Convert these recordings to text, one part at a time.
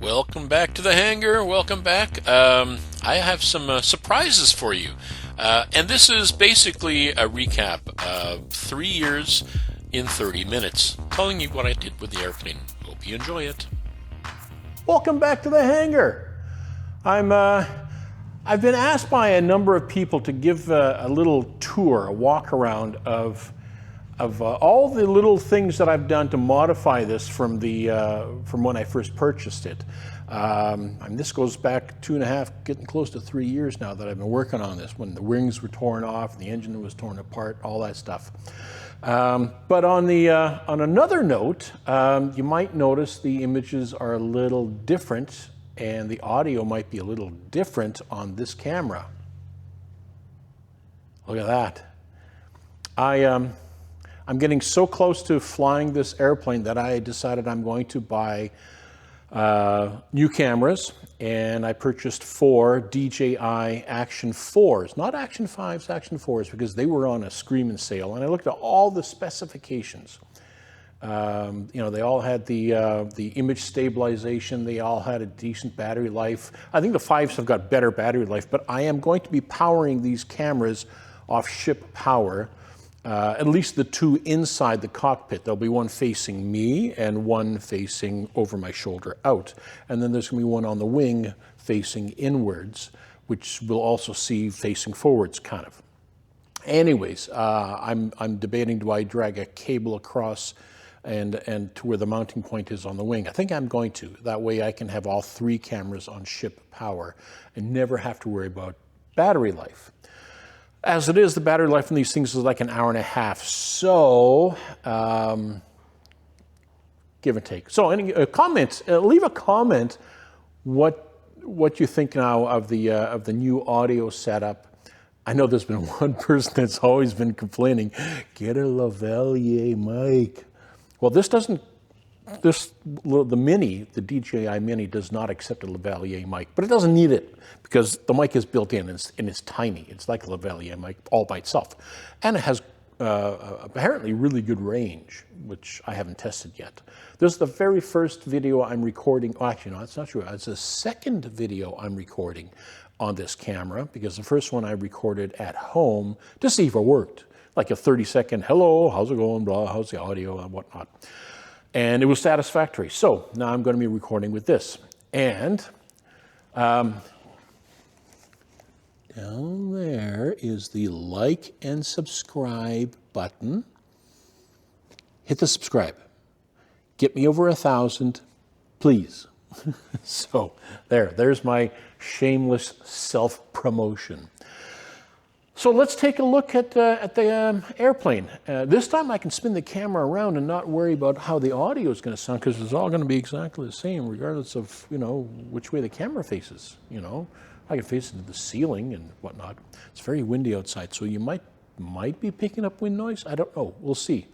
Welcome back to the hangar. Welcome back. I have some surprises for you. And this is basically a recap of 3 years in 30 minutes, telling you what I did with the airplane. Hope you enjoy it. Welcome back to the hangar. I've been asked by a number of people to give a little tour, a walk around of all the little things that I've done to modify this from when I first purchased it. This goes back 2.5, getting close to 3 years now that I've been working on this, when the wings were torn off, the engine was torn apart, all that stuff. But on another note, you might notice the images are a little different and the audio might be a little different on this camera. Look at that. I'm getting so close to flying this airplane that I decided I'm going to buy new cameras, and I purchased 4 DJI Action 4s, not Action 5s, Action 4s, because they were on a screaming sale, and I looked at all the specifications. They all had the image stabilization, they all had a decent battery life. I think the 5s have got better battery life, but I am going to be powering these cameras off ship power. At least the 2 inside the cockpit. There'll be one facing me and one facing over my shoulder out. And then there's going to be one on the wing facing inwards, which we'll also see facing forwards, kind of. Anyways, I'm debating, do I drag a cable across and to where the mounting point is on the wing? I think I'm going to. That way I can have all 3 cameras on ship power and never have to worry about battery life. As it is, the battery life on these things is like an hour and a half. So, give and take. So, any comments? Leave a comment. What you think now of the new audio setup? I know there's been one person that's always been complaining. Get a lavalier mic. Well, this doesn't. The DJI Mini does not accept a lavalier mic, but it doesn't need it because the mic is built in and it's tiny. It's like a lavalier mic all by itself. And it has apparently really good range, which I haven't tested yet. This is the very first video I'm recording. Oh, actually, no, that's not true. It's the second video I'm recording on this camera, because the first one I recorded at home to see if it worked. Like a 30-second, hello, how's it going, blah, how's the audio and whatnot. And it was satisfactory. So now I'm going to be recording with this. And down there is the like and subscribe button. Hit the subscribe. Get me over 1,000, please. So there's my shameless self-promotion. So let's take a look at the airplane. This time I can spin the camera around and not worry about how the audio is going to sound, because it's all going to be exactly the same regardless of, which way the camera faces. I can face it to the ceiling and whatnot. It's very windy outside, so you might be picking up wind noise. I don't know. We'll see.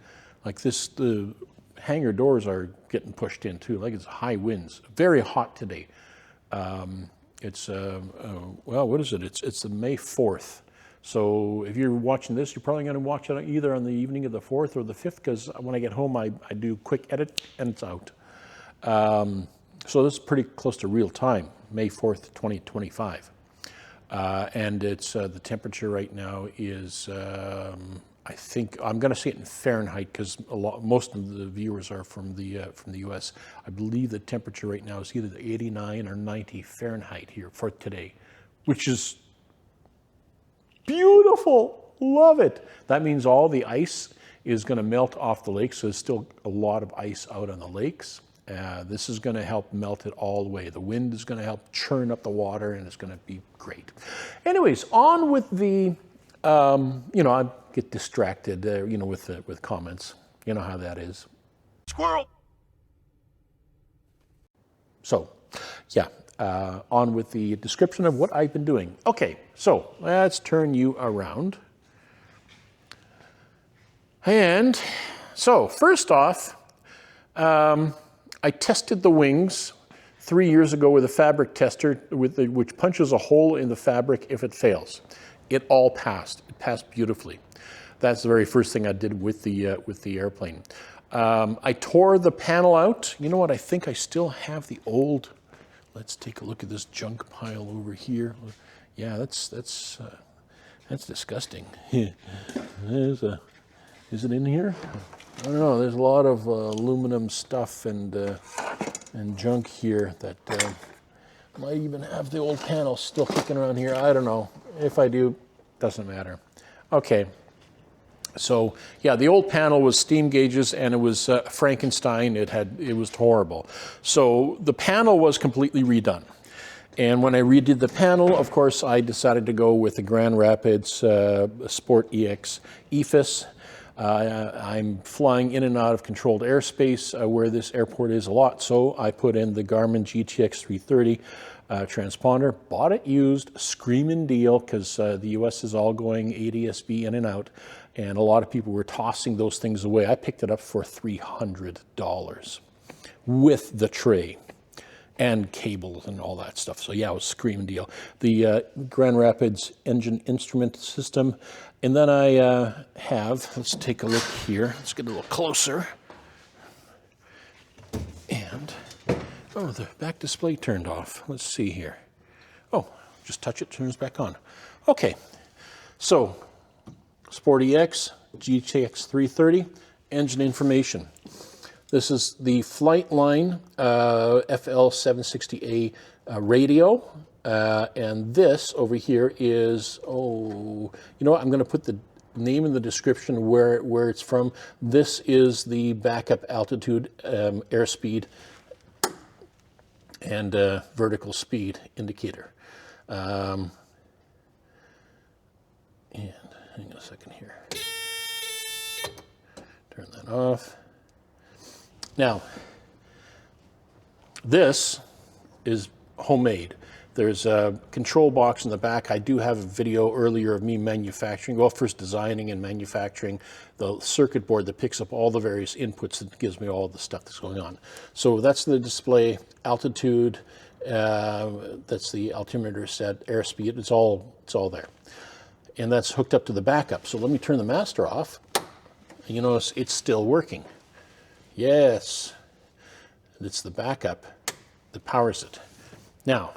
Like this, the hangar doors are getting pushed in too. Like it's high winds. Very hot today. It's what is it? It's the May 4th. So if you're watching this, you're probably going to watch it either on the evening of the 4th or the 5th, because when I get home, I do quick edit and it's out. So this is pretty close to real time, May 4th, 2025. And it's the temperature right now is, I think, I'm going to say it in Fahrenheit because most of the viewers are from the US. I believe the temperature right now is either 89 or 90 Fahrenheit here for today, which is beautiful. Love it. That means all the ice is going to melt off the lake, so there's still a lot of ice out on the lakes. This is going to help melt it all the way. The wind is going to help churn up the water, and it's going to be great. Anyways, on with the, I get distracted, with comments. You know how that is. Squirrel. So, yeah. On with the description of what I've been doing. Okay, so let's turn you around. And so first off, I tested the wings 3 years ago with a fabric tester which punches a hole in the fabric if it fails. It all passed. It passed beautifully. That's the very first thing I did with the airplane. I tore the panel out. You know what? I think I still have the old let's take a look at this junk pile over here. Yeah, that's disgusting. Is it in here? I don't know. There's a lot of aluminum stuff and junk here that might even have the old panel still kicking around here. I don't know. If I do, doesn't matter. Okay. So yeah, the old panel was steam gauges, and it was Frankenstein. It was horrible. So the panel was completely redone. And when I redid the panel, of course, I decided to go with the Grand Rapids Sport EX EFIS. I'm flying in and out of controlled airspace where this airport is a lot, so I put in the Garmin GTX 330 transponder. Bought it used, screaming deal, because the US is all going ADS-B in and out, and a lot of people were tossing those things away. I picked it up for $300 with the tray and cables and all that stuff. So yeah, it was a screaming deal. The Grand Rapids engine instrument system. And then I let's take a look here. Let's get a little closer. And, oh, the back display turned off. Let's see here. Oh, just touch it, turns back on. Okay, so Sport EX, GTX 330, engine information. This is the Flightline FL760A radio, and this over here is, you know what, I'm going to put the name in the description where it's from. This is the backup altitude, airspeed, and vertical speed indicator. And hang on a second here. Turn that off. Now, this is homemade. There's a control box in the back. I do have a video earlier of me manufacturing, well, first designing and manufacturing the circuit board that picks up all the various inputs and gives me all the stuff that's going on. So that's the display, altitude, that's the altimeter set, airspeed, it's all there. And that's hooked up to the backup. So let me turn the master off. And you notice it's still working. Yes, it's the backup that powers it. Now,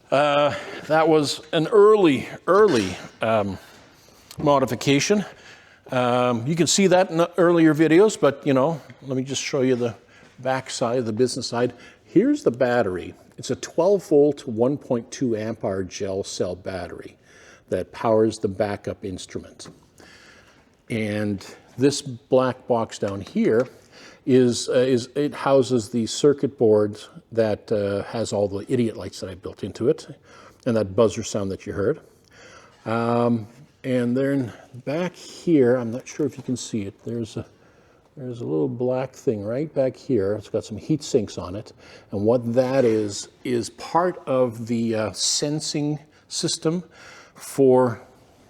that was an early modification. You can see that in the earlier videos, but you know, let me just show you the back side, the business side. Here's the battery. It's a 12-volt, 1.2 amp hour gel cell battery that powers the backup instrument. And this black box down here it houses the circuit board that has all the idiot lights that I built into it, and that buzzer sound that you heard. And then back here, I'm not sure if you can see it. There's a little black thing right back here. It's got some heat sinks on it, and what that is part of the sensing system for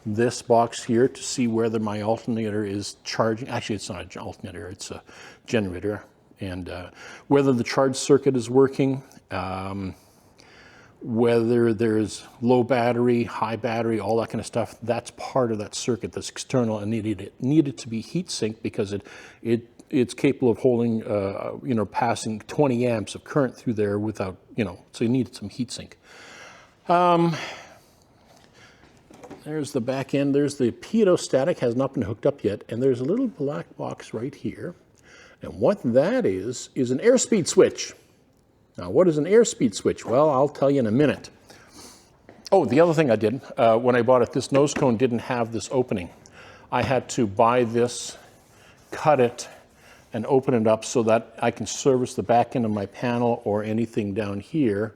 this box here to see whether my alternator is charging. Actually, it's not an alternator, it's a generator. And whether the charge circuit is working, whether there's low battery, high battery, all that kind of stuff, that's part of that circuit that's external and needed to be heat sinked because it's capable of holding, passing 20 amps of current through there without, so you needed some heat sink. There's the back end. There's the pitot-static, has not been hooked up yet. And there's a little black box right here. And what that is an airspeed switch. Now, what is an airspeed switch? Well, I'll tell you in a minute. Oh, the other thing I did, when I bought it, this nose cone didn't have this opening. I had to buy this, cut it, and open it up so that I can service the back end of my panel or anything down here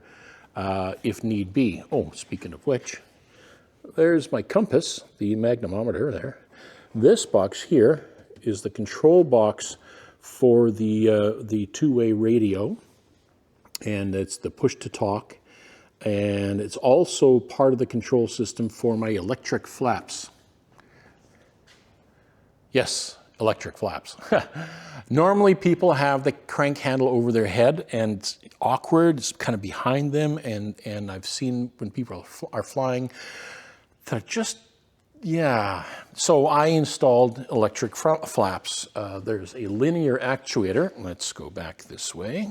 if need be. Oh, speaking of which, there's my compass, the magnetometer there. This box here is the control box for the two-way radio, and it's the push-to-talk, and it's also part of the control system for my electric flaps. Yes, electric flaps. Normally people have the crank handle over their head, and it's awkward, it's kind of behind them, and I've seen when people are flying, that just, yeah. So I installed electric flaps. There's a linear actuator. Let's go back this way.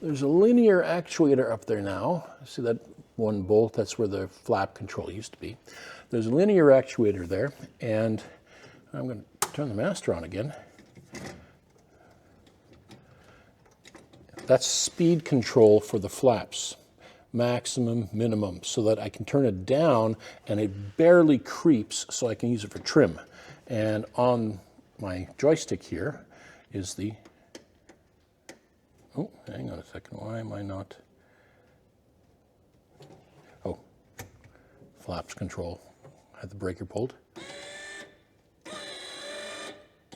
There's a linear actuator up there now. See that one bolt? That's where the flap control used to be. There's a linear actuator there, and I'm going to turn the master on again. That's speed control for the flaps, maximum, minimum, so that I can turn it down and it barely creeps so I can use it for trim. And on my joystick here is the, oh, hang on a second, why am I not, oh, flaps control. I had the breaker pulled.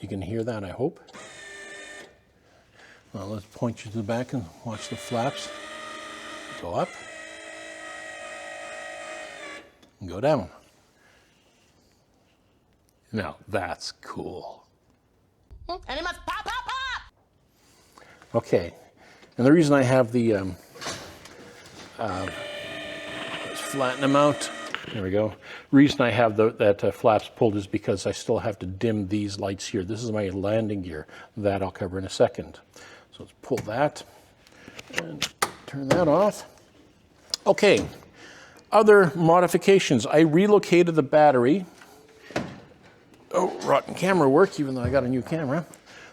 You can hear that, I hope. Well, let's point you to the back and watch the flaps go up and go down. Now that's cool. And it must pop, pop, pop! Okay, and the reason I have the, let's flatten them out. There we go. Reason I have that flaps pulled is because I still have to dim these lights here. This is my landing gear. That I'll cover in a second. So let's pull that and turn that off. Okay, other modifications. I relocated the battery. Oh, rotten camera work, even though I got a new camera.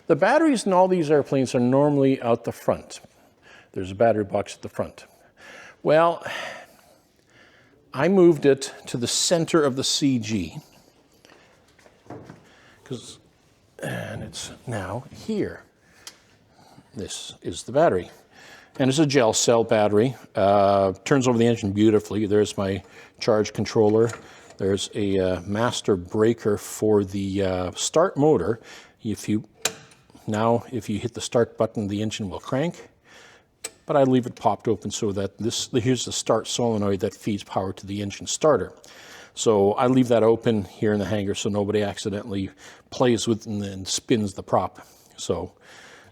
The batteries in all these airplanes are normally out the front. There's a battery box at the front. Well, I moved it to the center of the CG, and it's now here. This is the battery. And it's a gel cell battery. Turns over the engine beautifully. There's my charge controller. There's a master breaker for the start motor. If you hit the start button, the engine will crank. But I leave it popped open so that here's the start solenoid that feeds power to the engine starter. So I leave that open here in the hangar so nobody accidentally plays with and spins the prop. So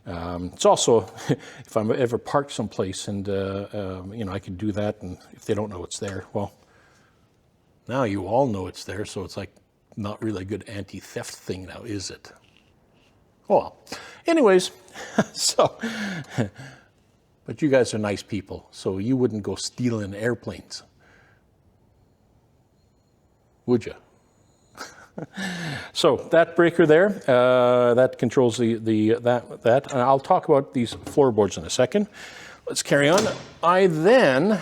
it's also, if I'm ever parked someplace and, I can do that, and if they don't know it's there, well, now you all know it's there, so it's like not really a good anti-theft thing now, is it? Well, anyways, so, but you guys are nice people, so you wouldn't go stealing airplanes, would you? So that breaker there, that controls that. And I'll talk about these floorboards in a second. Let's carry on. I then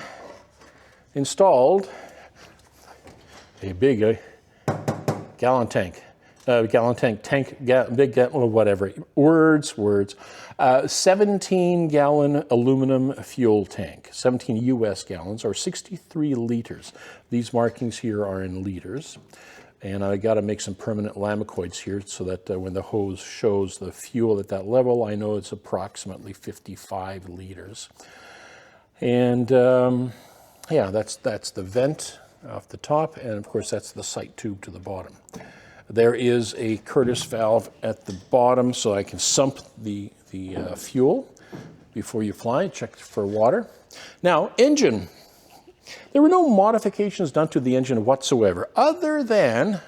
installed a big gallon tank. Whatever. Words. 17-gallon aluminum fuel tank. 17 US gallons, or 63 liters. These markings here are in liters. And I got to make some permanent lamicoids here so that when the hose shows the fuel at that level, I know it's approximately 55 liters. And yeah, that's the vent off the top, and of course that's the sight tube to the bottom. There is a Curtis valve at the bottom so I can sump the fuel before you fly, check for water. Now, engine. There were no modifications done to the engine whatsoever, other than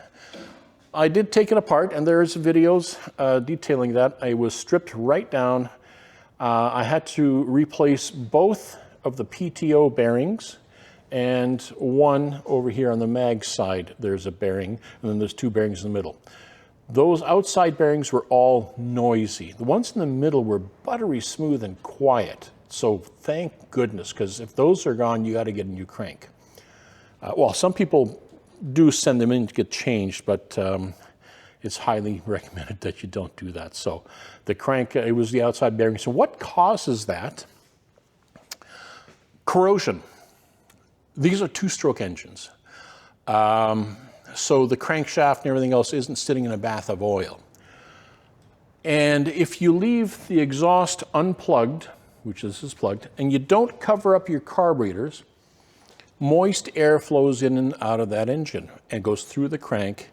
I did take it apart, and there's videos detailing that. I was stripped right down. I had to replace both of the PTO bearings, and one over here on the mag side, there's a bearing, and then there's two bearings in the middle. Those outside bearings were all noisy. The ones in the middle were buttery smooth and quiet. So thank goodness, because if those are gone, you got to get a new crank. Well, some people do send them in to get changed, but it's highly recommended that you don't do that. So the crank, it was the outside bearing. So what causes that? Corrosion. These are two-stroke engines. So the crankshaft and everything else isn't sitting in a bath of oil. And if you leave the exhaust unplugged, which this is plugged, and you don't cover up your carburetors, moist air flows in and out of that engine and goes through the crank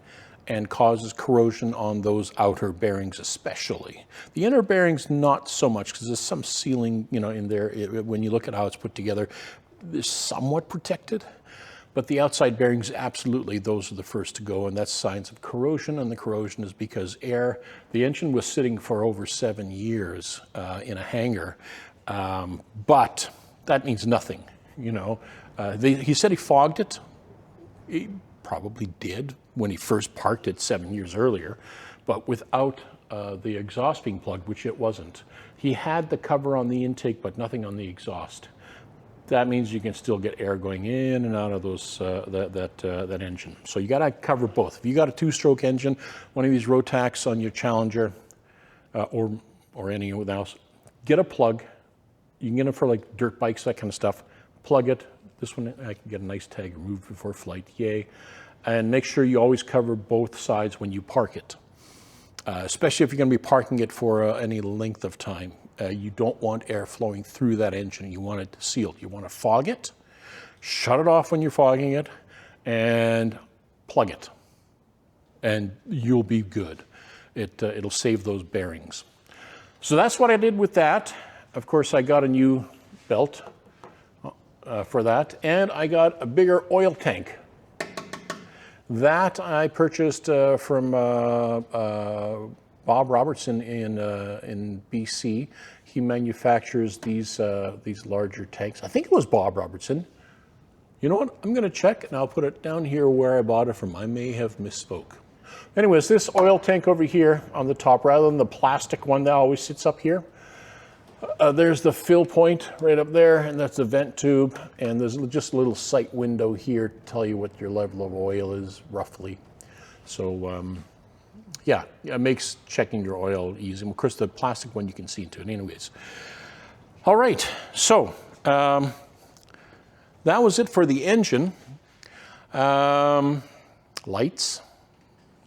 and causes corrosion on those outer bearings especially. The inner bearings not so much, because there's some sealing, in there. When you look at how it's put together, they're somewhat protected. But the outside bearings, absolutely, those are the first to go, and that's signs of corrosion, and the corrosion is because the engine was sitting for over 7 years in a hangar. But that means nothing, you know. He said he fogged it. He probably did when he first parked it 7 years earlier, but without the exhaust being plugged, which it wasn't. He had the cover on the intake, but nothing on the exhaust. That means you can still get air going in and out of those that engine. So you got to cover both. If you got a two-stroke engine, one of these Rotax on your Challenger, or any else, get a plug. You can get them for like dirt bikes, that kind of stuff. Plug it. This one I can get a nice tag removed before flight. Yay! And make sure you always cover both sides when you park it. Especially if you're going to be parking it for any length of time. You don't want air flowing through that engine. You want it sealed. You want to fog it, shut it off when you're fogging it, and plug it. And you'll be good. It'll save those bearings. So that's what I did with that. Of course, I got a new belt for that, and I got a bigger oil tank. That I purchased from Bob Robertson in BC. He manufactures these larger tanks. I think it was Bob Robertson. You know what? I'm going to check, and I'll put it down here where I bought it from. I may have misspoke. Anyways, this oil tank over here on the top, rather than the plastic one that always sits up here, there's the fill point right up there, and that's the vent tube, and there's just a little sight window here to tell you what your level of oil is roughly. So yeah, it makes checking your oil easy. And of course, the plastic one you can see into it anyways. All right, so that was it for the engine. Lights.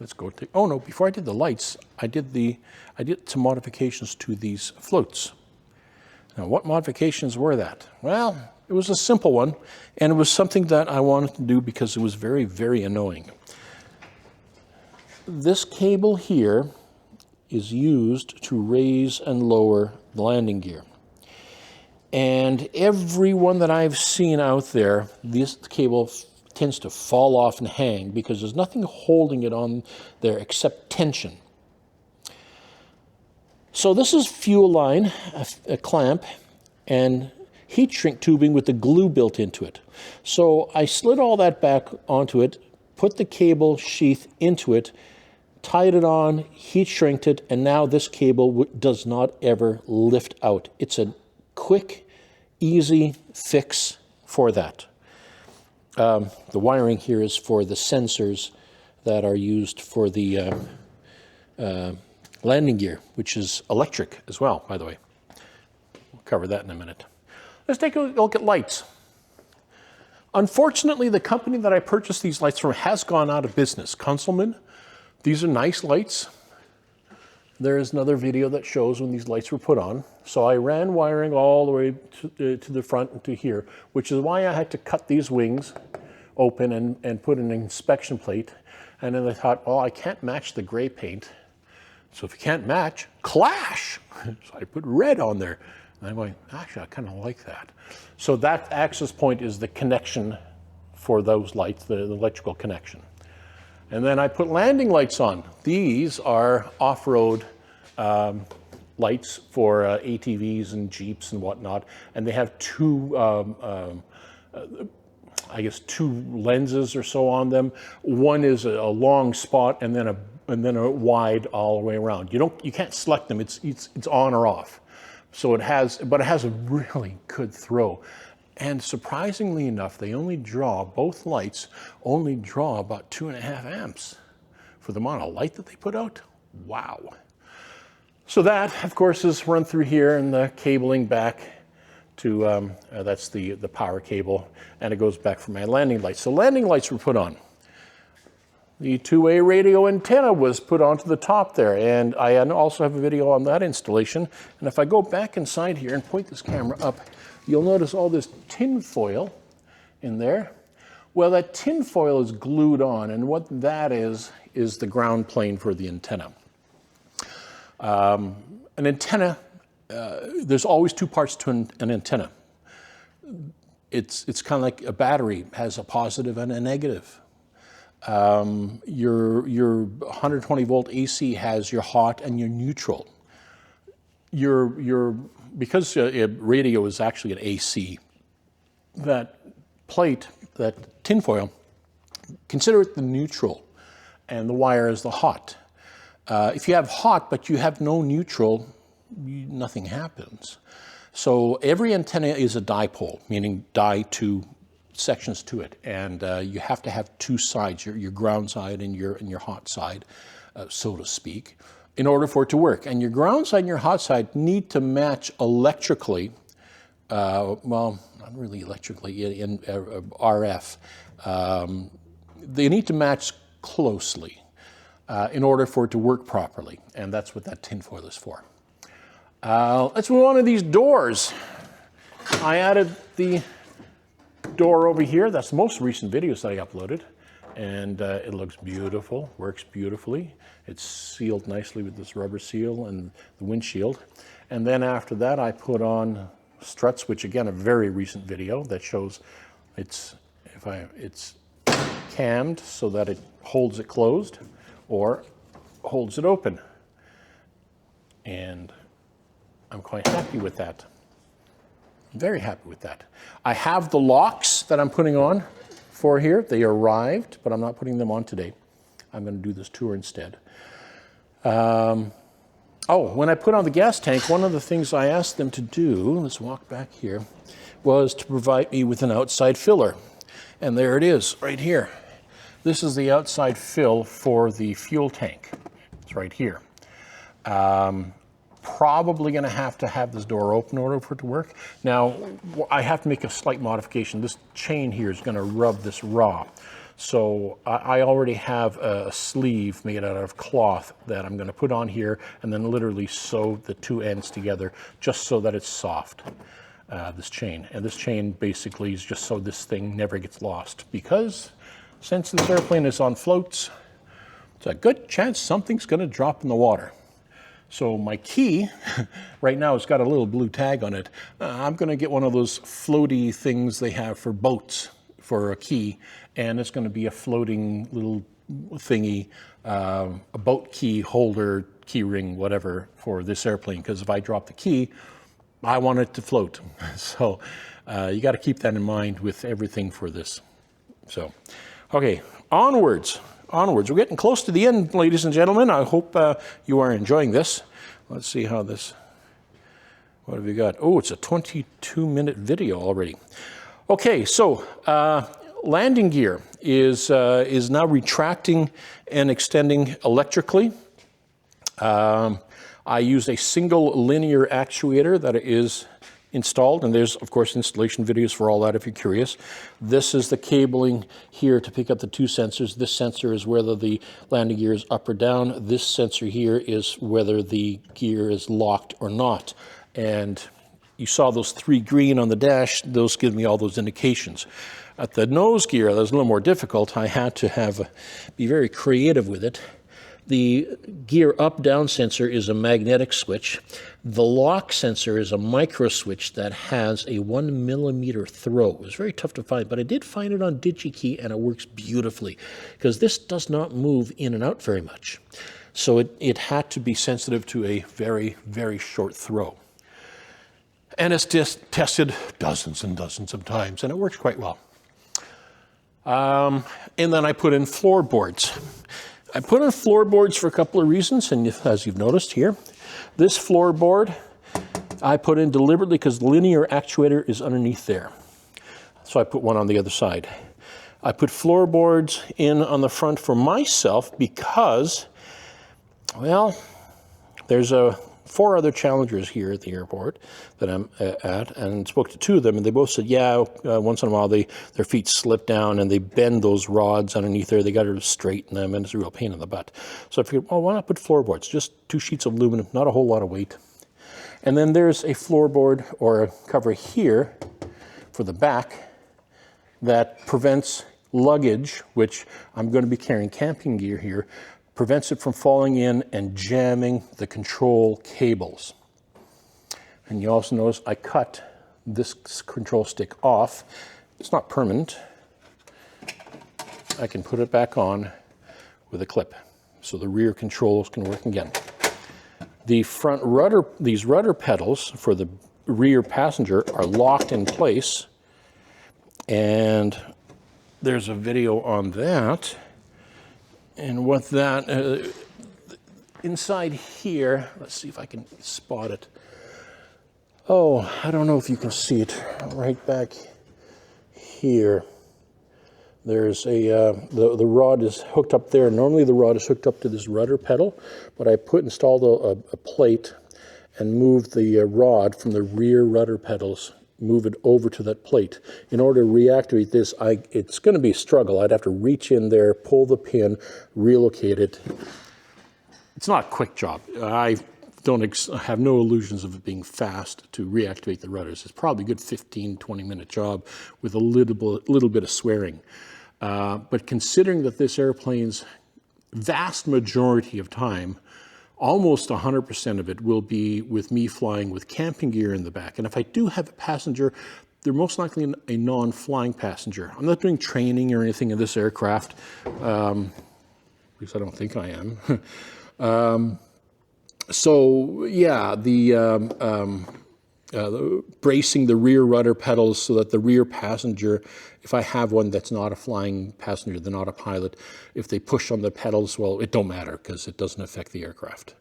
Let's go to, oh no, before I did the lights, I did some modifications to these floats. Now, what modifications were that? Well, it was a simple one, and it was something that I wanted to do because it was very, very annoying. This cable here is used to raise and lower the landing gear. And every one that I've seen out there, this cable tends to fall off and hang because there's nothing holding it on there except tension. So this is fuel line, a clamp, and heat shrink tubing with the glue built into it. So I slid all that back onto it, put the cable sheath into it, tied it on, heat shrinked it, and now this cable does not ever lift out. It's a quick, easy fix for that. The wiring here is for the sensors that are used for the landing gear, which is electric as well, by the way. We'll cover that in a minute. Let's take a look at lights. Unfortunately, the company that I purchased these lights from has gone out of business. Kuntzleman. These are nice lights. There is another video that shows when these lights were put on. So I ran wiring all the way to the front and to here, which is why I had to cut these wings open and put an inspection plate. And then I thought, well, I can't match the gray paint. So if you can't match, clash. So I put red on there. And I'm going, actually, I kind of like that. So that access point is the connection for those lights, the electrical connection. And then I put landing lights on. These are off-road lights for ATVs and Jeeps and whatnot. And they have two, I guess, two lenses or so on them. One is a long spot and then a wide all the way around. You can't select them. It's on or off. So it has a really good throw. And surprisingly enough, both lights only draw about 2.5 amps for the amount of light that they put out. Wow. So that, of course, is run through here and the cabling back to, that's the power cable, and it goes back for my landing lights. So landing lights were put on. The two-way radio antenna was put onto the top there, and I also have a video on that installation. And if I go back inside here and point this camera up, you'll notice all this tin foil in there. Well, that tin foil is glued on, and what that is the ground plane for the antenna. An antenna, there's always two parts to an antenna. It's kind of like a battery, has a positive and a negative. Your 120 volt AC has your hot and your neutral. Your because radio is actually an AC, that plate, that tinfoil, consider it the neutral, and the wire is the hot. If you have hot but you have no neutral, nothing happens. So every antenna is a dipole, meaning two sections to it, and you have to have two sides, your ground side and your hot side, so to speak, in order for it to work. And your ground side and your hot side need to match electrically, well, not really electrically, in RF. They need to match closely in order for it to work properly, and that's what that tinfoil is for. Let's move on to these doors. I added the door over here. That's the most recent videos that I uploaded, and it looks beautiful, works beautifully. It's sealed nicely with this rubber seal and the windshield. And then after that, I put on struts, which again, a very recent video that shows it's cammed so that it holds it closed or holds it open. And I'm quite happy with that. I'm very happy with that. I have the locks that I'm putting on for here. They arrived, but I'm not putting them on today. I'm going to do this tour instead. When I put on the gas tank, one of the things I asked them to do, let's walk back here, was to provide me with an outside filler. And there it is, right here. This is the outside fill for the fuel tank. It's right here. Probably going to have this door open in order for it to work. Now, I have to make a slight modification. This chain here is going to rub this raw. So I already have a sleeve made out of cloth that I'm going to put on here and then literally sew the two ends together just so that it's soft, this chain. And this chain basically is just so this thing never gets lost, because since this airplane is on floats, it's a good chance something's going to drop in the water. So my key, right now it's got a little blue tag on it. I'm going to get one of those floaty things they have for boats for a key, and it's going to be a floating little thingy, a boat key holder, key ring, whatever, for this airplane, because if I drop the key, I want it to float. So you got to keep that in mind with everything for this. So, okay, onwards. We're getting close to the end, ladies and gentlemen. I hope you are enjoying this. Let's see how this, what have we got? Oh, it's a 22-minute video already. Okay, so landing gear is now retracting and extending electrically. I use a single linear actuator that is installed, and there's of course installation videos for all that if you're curious. This is the cabling here to pick up the two sensors. This sensor is whether the landing gear is up or down. This sensor here is whether the gear is locked or not. And you saw those three green on the dash. Those give me all those indications. At the nose gear, that was a little more difficult. I had to be very creative with it. The gear up-down sensor is a magnetic switch. The lock sensor is a micro switch that has a 1 millimeter throw. It was very tough to find, but I did find it on DigiKey, and it works beautifully because this does not move in and out very much. So it had to be sensitive to a very, very short throw. And it's just tested dozens and dozens of times, and it works quite well. And then I put in floorboards. I put in floorboards for a couple of reasons, and as you've noticed here, this floorboard I put in deliberately because the linear actuator is underneath there. So I put one on the other side. I put floorboards in on the front for myself because, well, there's 4 other challengers here at the airport that I'm at, and spoke to 2 of them, and they both said, yeah, once in a while their feet slip down and they bend those rods underneath there. They got to straighten them, and it's a real pain in the butt. So I figured, well, why not put floorboards? Just 2 sheets of aluminum, not a whole lot of weight. And then there's a floorboard or a cover here for the back that prevents luggage, which I'm going to be carrying camping gear here, prevents it from falling in and jamming the control cables. And you also notice I cut this control stick off. It's not permanent. I can put it back on with a clip, so the rear controls can work again. The front rudder, these rudder pedals for the rear passenger are locked in place. And there's a video on that. And what that, inside here, let's see if I can spot it. Oh, I don't know if you can see it right back here. There's a, the rod is hooked up there. Normally the rod is hooked up to this rudder pedal, but I installed a plate and moved the rod from the rear rudder pedals, move it over to that plate. In order to reactivate this, it's going to be a struggle. I'd have to reach in there, pull the pin, relocate it. It's not a quick job. I have no illusions of it being fast to reactivate the rudders. It's probably a good 15, 20-minute job with a little bit of swearing. But considering that this airplane's vast majority of time, almost 100% of it will be with me flying with camping gear in the back. And if I do have a passenger, they're most likely a non-flying passenger. I'm not doing training or anything in this aircraft. At least I don't think I am. So yeah, the bracing the rear rudder pedals so that the rear passenger, if I have one that's not a flying passenger, they're not a pilot, if they push on the pedals, well, it don't matter because it doesn't affect the aircraft.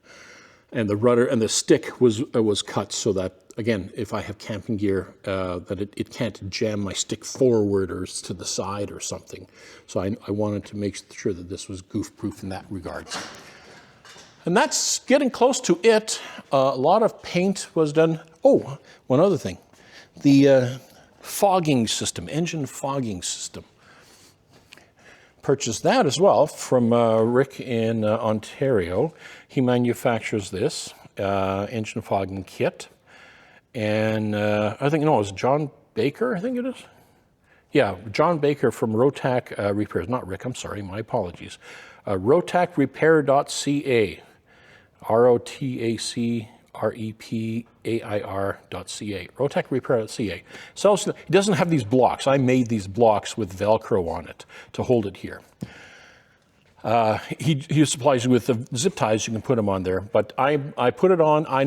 And the rudder and the stick was cut so that, again, if I have camping gear, that it can't jam my stick forward or to the side or something. So I wanted to make sure that this was goof-proof in that regard. And that's getting close to it. A lot of paint was done. Oh, one other thing. The fogging system, engine fogging system. Purchased that as well from Rick in Ontario. He manufactures this engine fogging kit. And I think, no, it was John Baker, I think it is. Yeah, John Baker from Rotax Repairs. Not Rick, I'm sorry, my apologies. RotaxRepair.ca. ROTACREPAIR.ca. RotaxRepair.ca. So it doesn't have these blocks. I made these blocks with Velcro on it to hold it here. He supplies you with the zip ties. You can put them on there. But I put it on. I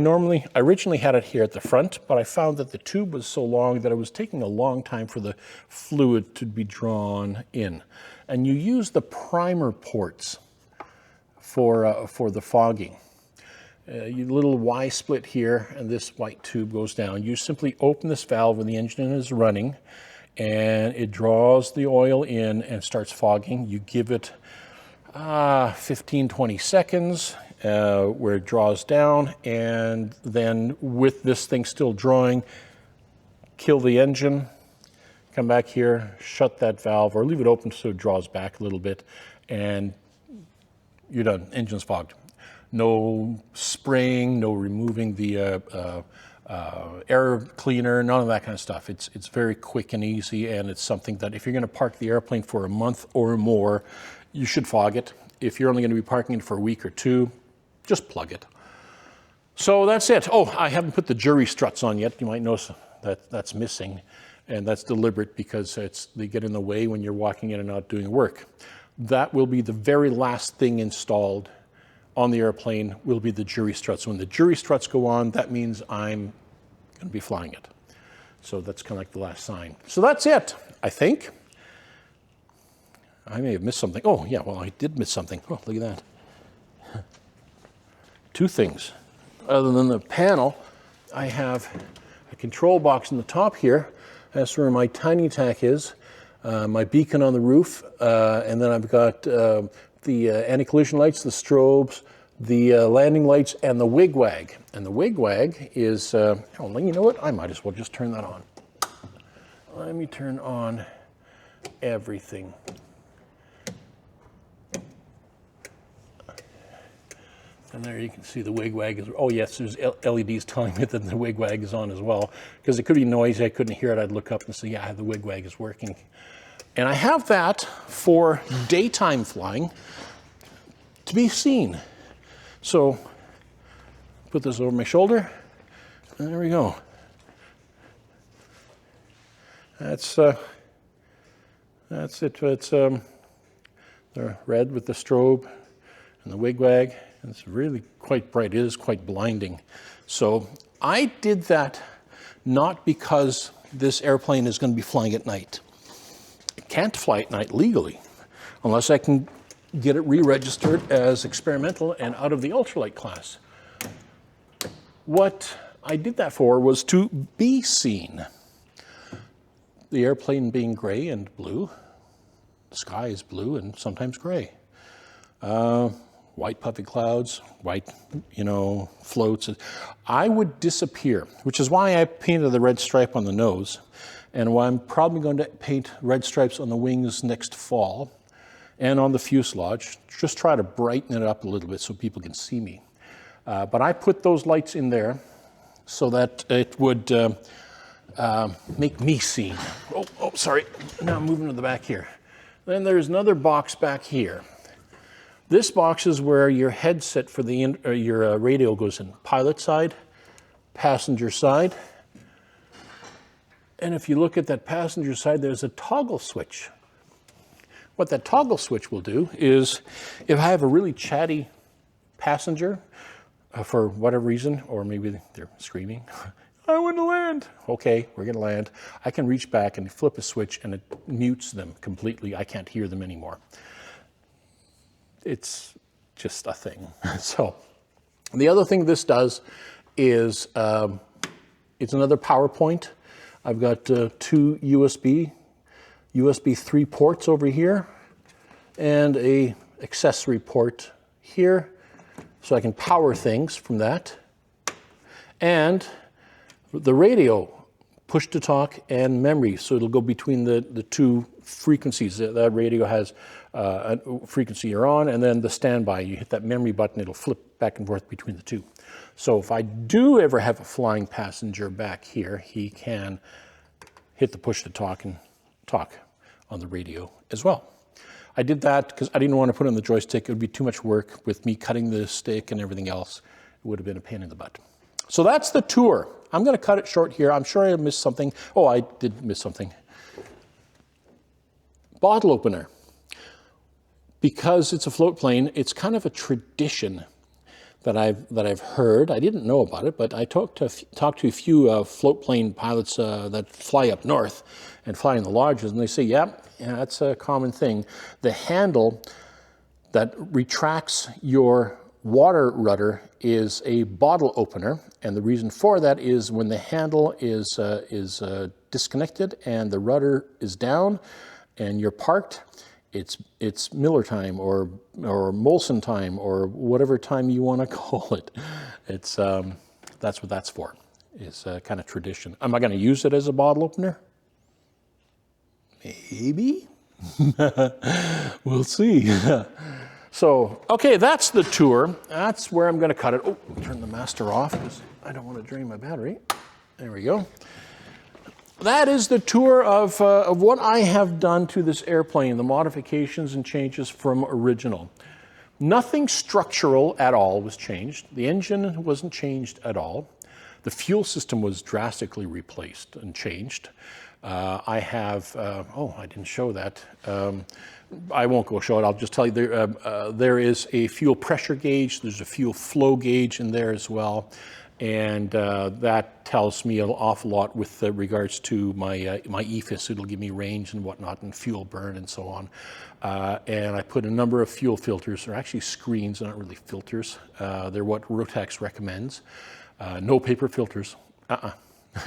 originally had it here at the front, but I found that the tube was so long that it was taking a long time for the fluid to be drawn in. And you use the primer ports for the fogging. You little Y split here, and this white tube goes down. You simply open this valve when the engine is running, and it draws the oil in and starts fogging. You give it 15, 20 seconds where it draws down, and then with this thing still drawing, kill the engine, come back here, shut that valve, or leave it open so it draws back a little bit, and you're done. Engine's fogged. No spraying, no removing the air cleaner, none of that kind of stuff. It's very quick and easy, and it's something that if you're going to park the airplane for a month or more, you should fog it. If you're only going to be parking it for a week or two, just plug it. So that's it. Oh, I haven't put the jury struts on yet. You might notice that that's missing, and that's deliberate because they get in the way when you're walking in and out doing work. That will be the very last thing installed on the airplane, will be the jury struts. When the jury struts go on, that means I'm going to be flying it. So that's kind of like the last sign. So that's it, I think. I may have missed something. Oh, yeah, well, I did miss something. Oh, look at that. Two things. Other than the panel, I have a control box in the top here. That's where my tiny tack is, my beacon on the roof, and then I've got the anti-collision lights, the strobes, the landing lights, and the wig-wag. And the wig-wag is, oh, you know what? I might as well just turn that on. Let me turn on everything. And there you can see the wig-wag is, oh yes, there's LEDs telling me that the wig-wag is on as well. Because it could be noisy, I couldn't hear it, I'd look up and say, yeah, the wig-wag is working. And I have that for daytime flying to be seen. So put this over my shoulder, and there we go. That's it. It's the red with the strobe and the wig-wag. It's really quite bright. It is quite blinding. So I did that not because this airplane is going to be flying at night. It can't fly at night legally unless I can get it re-registered as experimental and out of the ultralight class. What I did that for was to be seen. The airplane being gray and blue. The sky is blue and sometimes gray. White puffy clouds, white, floats. I would disappear, which is why I painted the red stripe on the nose, and why I'm probably going to paint red stripes on the wings next fall, and on the fuselage. Just try to brighten it up a little bit so people can see me. But I put those lights in there so that it would make me seen. Oh, sorry. Now I'm moving to the back here. Then there's another box back here. This box is where your headset for your radio goes in. Pilot side, passenger side. And if you look at that passenger side, there's a toggle switch. What that toggle switch will do is, if I have a really chatty passenger, for whatever reason, or maybe they're screaming, I want to land. Okay, we're going to land. I can reach back and flip a switch and it mutes them completely. I can't hear them anymore. It's just a thing. So the other thing this does is it's another power point. I've got two USB 3 ports over here and a accessory port here, so I can power things from that. And the radio, push to talk and memory, so it'll go between the two frequencies. That radio has a frequency you're on, and then the standby. You hit that memory button, it'll flip back and forth between the two. So if I do ever have a flying passenger back here, he can hit the push to talk and talk on the radio as well. I did that because I didn't want to put it on the joystick. It would be too much work with me cutting the stick and everything else. It would have been a pain in the butt. So that's the tour. I'm going to cut it short here. I'm sure I missed something. Oh, I did miss something. Bottle opener. Because it's a float plane, it's kind of a tradition that I've heard. I didn't know about it, but I talked to a few float plane pilots that fly up north and fly in the lodges, and they say, yeah, that's a common thing. The handle that retracts your water rudder is a bottle opener, and the reason for that is when the handle is disconnected and the rudder is down and you're parked, it's Miller time or Molson time or whatever time you want to call it. It's that's what that's for. It's a kind of tradition. Am I going to use it as a bottle opener? Maybe. We'll see. So, okay, that's the tour. That's where I'm going to cut it. Oh, turn the master off because I don't want to drain my battery. There we go. That is the tour of what I have done to this airplane, the modifications and changes from original. Nothing structural at all was changed. The engine wasn't changed at all. The fuel system was drastically replaced and changed. I have, oh, I didn't show that. I won't go show it. I'll just tell you there is a fuel pressure gauge. There's a fuel flow gauge in there as well. And that tells me an awful lot with regards to my EFIS. It'll give me range and whatnot and fuel burn and so on. And I put a number of fuel filters. They're actually screens, not really filters. They're what Rotax recommends. No paper filters.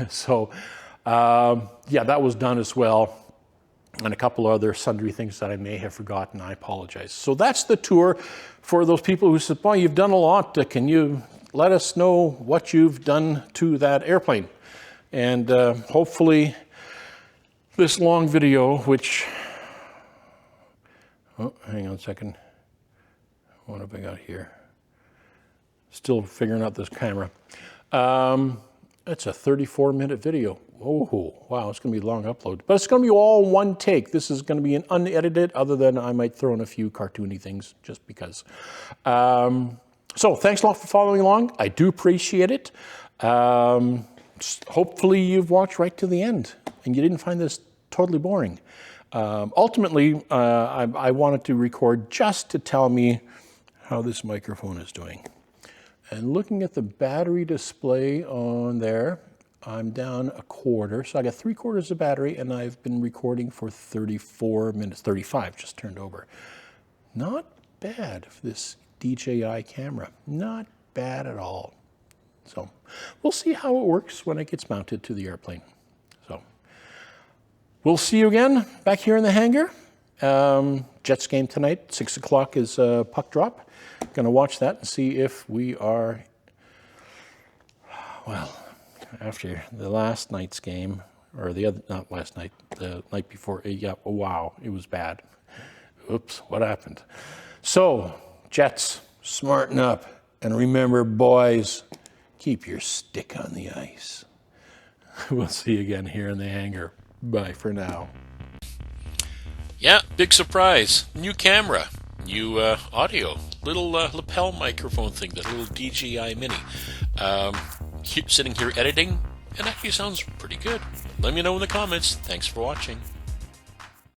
So, yeah, that was done as well. And a couple other sundry things that I may have forgotten. I apologize. So that's the tour for those people who said, boy, you've done a lot. Can you let us know what you've done to that airplane? And hopefully this long video, which, oh, hang on a second. What have I got here? Still figuring out this camera. It's a 34-minute video. Oh, wow, it's going to be a long upload. But it's going to be all one take. This is going to be an unedited, other than I might throw in a few cartoony things just because. So thanks a lot for following along. I do appreciate it. Hopefully you've watched right to the end and you didn't find this totally boring. Ultimately, I wanted to record just to tell me how this microphone is doing. And looking at the battery display on there, I'm down a quarter. So I got 3/4 of battery, and I've been recording for 34 minutes, 35, just turned over. Not bad for this DJI camera. Not bad at all. So we'll see how it works when it gets mounted to the airplane. So we'll see you again back here in the hangar. Jets game tonight, 6 o'clock is puck drop. Going to watch that and see if we are, well, after the last night's game, or the other, not last night, the night before, yeah, oh, wow, it was bad. Oops, what happened? So, Jets, smarten up. And remember, boys, keep your stick on the ice. We'll see you again here in the hangar. Bye for now. Yeah, big surprise. New camera, new audio, little lapel microphone thing, that little DJI Mini. Sitting here editing, it actually sounds pretty good. Let me know in the comments. Thanks for watching.